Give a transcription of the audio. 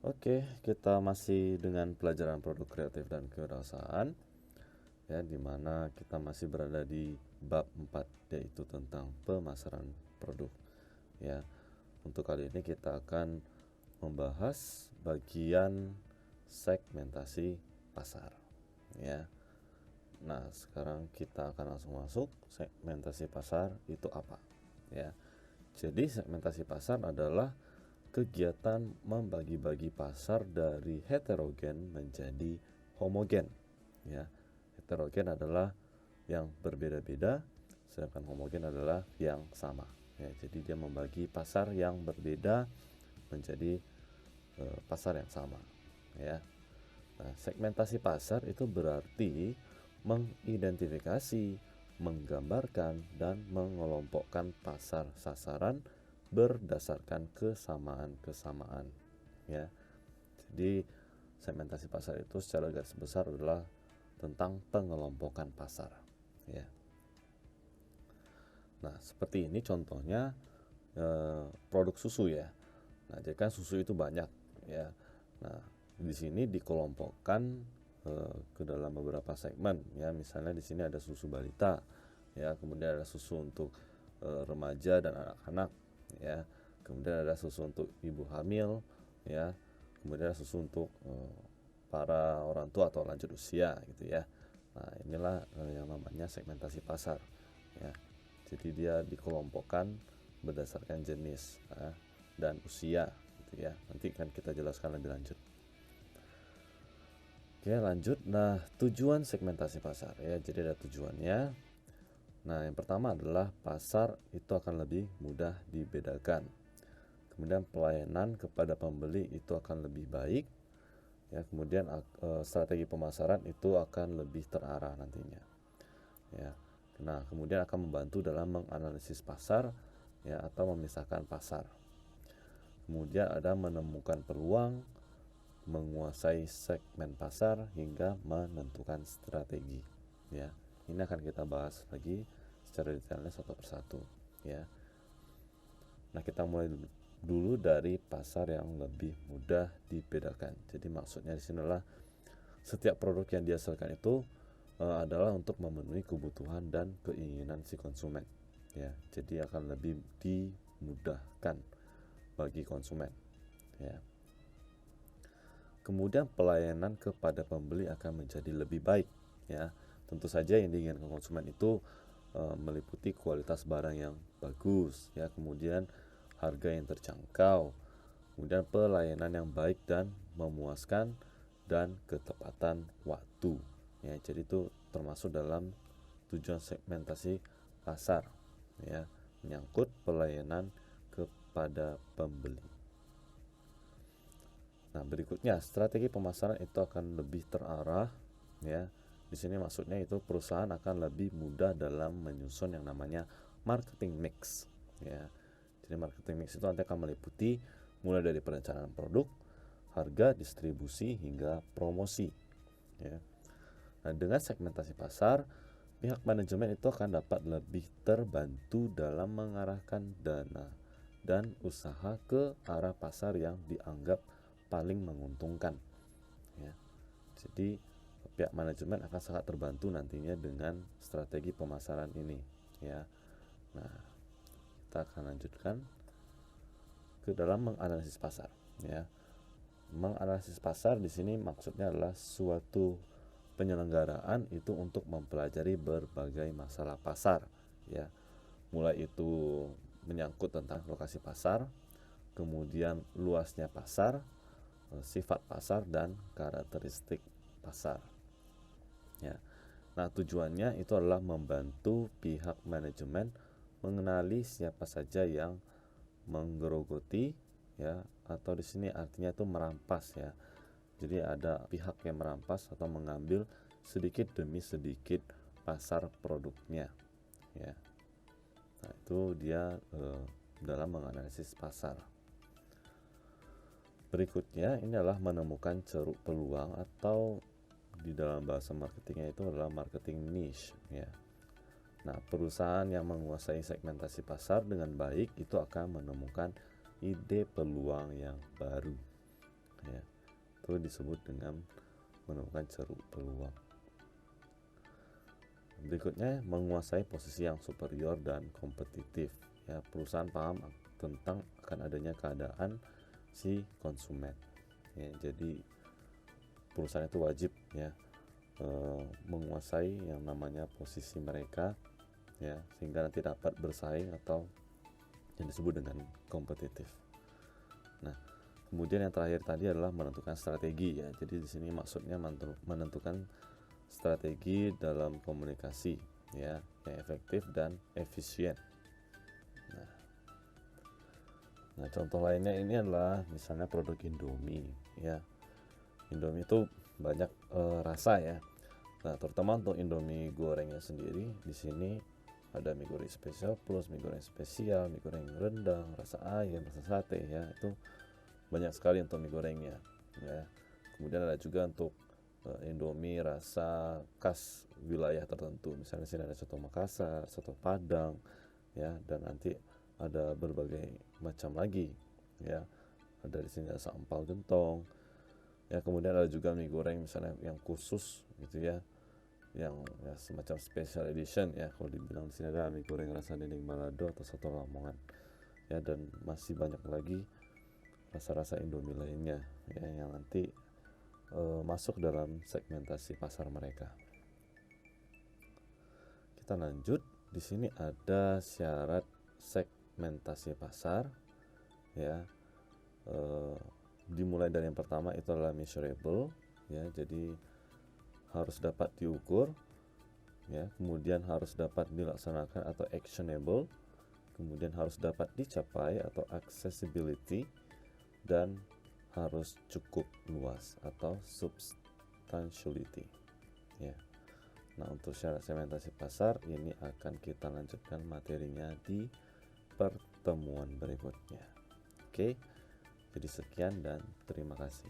Oke, kita masih dengan pelajaran produk kreatif dan kewirausahaan ya, di mana kita masih berada di bab 4 yaitu tentang pemasaran produk ya. Untuk kali ini kita akan membahas bagian segmentasi pasar ya. Nah, sekarang kita akan langsung masuk. Segmentasi pasar itu apa ya. Jadi segmentasi pasar adalah kegiatan membagi-bagi pasar dari heterogen menjadi homogen ya. Heterogen adalah yang berbeda-beda, sedangkan homogen adalah yang sama ya. Jadi dia membagi pasar yang berbeda menjadi pasar yang sama ya. Nah, segmentasi pasar itu berarti mengidentifikasi, menggambarkan, dan mengelompokkan pasar sasaran berdasarkan kesamaan-kesamaan ya. Jadi segmentasi pasar itu secara garis besar adalah tentang pengelompokan pasar ya. Nah, seperti ini contohnya produk susu ya. Nah, jadi kan susu itu banyak ya. Nah, di sini dikelompokkan ke dalam beberapa segmen ya. Misalnya di sini ada susu balita ya, kemudian ada susu untuk remaja dan anak-anak ya, kemudian ada susu untuk ibu hamil ya, kemudian ada susu untuk para orang tua atau lanjut usia gitu ya. Nah, inilah yang namanya segmentasi pasar ya. Jadi dia dikelompokkan berdasarkan jenis dan usia gitu ya. Nanti kan kita jelaskan lebih lanjut. Oke, lanjut. Nah, tujuan segmentasi pasar ya. Jadi ada tujuannya. Nah, yang pertama adalah pasar itu akan lebih mudah dibedakan. Kemudian pelayanan kepada pembeli itu akan lebih baik. Ya, kemudian strategi pemasaran itu akan lebih terarah nantinya. Ya. Nah, kemudian akan membantu dalam menganalisis pasar ya, atau memisahkan pasar. Kemudian ada menemukan peluang, menguasai segmen pasar hingga menentukan strategi ya. Ini akan kita bahas lagi secara detailnya satu persatu ya. Nah, kita mulai dulu dari pasar yang lebih mudah dibedakan. Jadi maksudnya di sini adalah setiap produk yang dihasilkan itu adalah untuk memenuhi kebutuhan dan keinginan si konsumen ya. Jadi akan lebih dimudahkan bagi konsumen ya. Kemudian pelayanan kepada pembeli akan menjadi lebih baik ya. Tentu saja yang diinginkan konsumen itu meliputi kualitas barang yang bagus ya, kemudian harga yang terjangkau, kemudian pelayanan yang baik dan memuaskan, dan ketepatan waktu ya. Jadi itu termasuk dalam tujuan segmentasi pasar ya, menyangkut pelayanan kepada pembeli. Nah, berikutnya strategi pemasaran itu akan lebih terarah ya. Di sini maksudnya itu perusahaan akan lebih mudah dalam menyusun yang namanya marketing mix ya. Jadi marketing mix itu nanti akan meliputi mulai dari perencanaan produk, harga, distribusi hingga promosi ya. Nah, dengan segmentasi pasar, pihak manajemen itu akan dapat lebih terbantu dalam mengarahkan dana dan usaha ke arah pasar yang dianggap paling menguntungkan ya. Jadi pihak manajemen akan sangat terbantu nantinya dengan strategi pemasaran ini ya. Nah, kita akan lanjutkan ke dalam menganalisis pasar ya. Menganalisis pasar di sini maksudnya adalah suatu penyelenggaraan itu untuk mempelajari berbagai masalah pasar ya. Mulai itu menyangkut tentang lokasi pasar, kemudian luasnya pasar, sifat pasar, dan karakteristik pasar ya. Nah, tujuannya itu adalah membantu pihak manajemen mengenali siapa saja yang menggerogoti ya, atau di sini artinya itu merampas ya. Jadi ada pihak yang merampas atau mengambil sedikit demi sedikit pasar produknya ya. Nah, itu dia dalam menganalisis pasar. Berikutnya ini adalah menemukan ceruk peluang, atau di dalam bahasa marketingnya itu adalah marketing niche ya. Nah, perusahaan yang menguasai segmentasi pasar dengan baik itu akan menemukan ide peluang yang baru. ya. Itu disebut dengan menemukan ceruk peluang. Berikutnya, menguasai posisi yang superior dan kompetitif. Ya, perusahaan paham tentang akan adanya keadaan si konsumen. Ya, jadi perusahaan itu wajib ya menguasai yang namanya posisi mereka, ya, sehingga nanti dapat bersaing atau yang disebut dengan kompetitif. Nah, kemudian yang terakhir tadi adalah menentukan strategi ya. Jadi di sini maksudnya menentukan strategi dalam komunikasi ya yang efektif dan efisien. Nah, contoh lainnya ini adalah misalnya produk Indomie ya. Indomie itu banyak rasa ya. Nah, terutama untuk Indomie gorengnya sendiri, di sini ada mie goreng spesial plus, mie goreng spesial, mie goreng rendang, rasa ayam, rasa sate ya. Itu banyak sekali untuk mie gorengnya ya. Kemudian ada juga untuk Indomie rasa khas wilayah tertentu. Misalnya sini ada soto Makassar, soto Padang ya, dan nanti ada berbagai macam lagi ya. Ada di sini ada sampal gentong. Ya, kemudian ada juga mie goreng misalnya yang khusus gitu ya, yang ya, semacam special edition ya, kalau dibilang di sini ada mie goreng rasa dendeng balado atau soto Lamongan ya, dan masih banyak lagi rasa-rasa Indomie lainnya ya, yang nanti masuk dalam segmentasi pasar mereka. Kita lanjut, di sini ada syarat segmentasi pasar ya. Dimulai dari yang pertama itu adalah measurable ya, jadi harus dapat diukur ya, kemudian harus dapat dilaksanakan atau actionable, kemudian harus dapat dicapai atau accessibility, dan harus cukup luas atau substantiality ya. Nah, untuk syarat segmentasi pasar ini akan kita lanjutkan materinya di pertemuan berikutnya. Oke, jadi sekian dan terima kasih.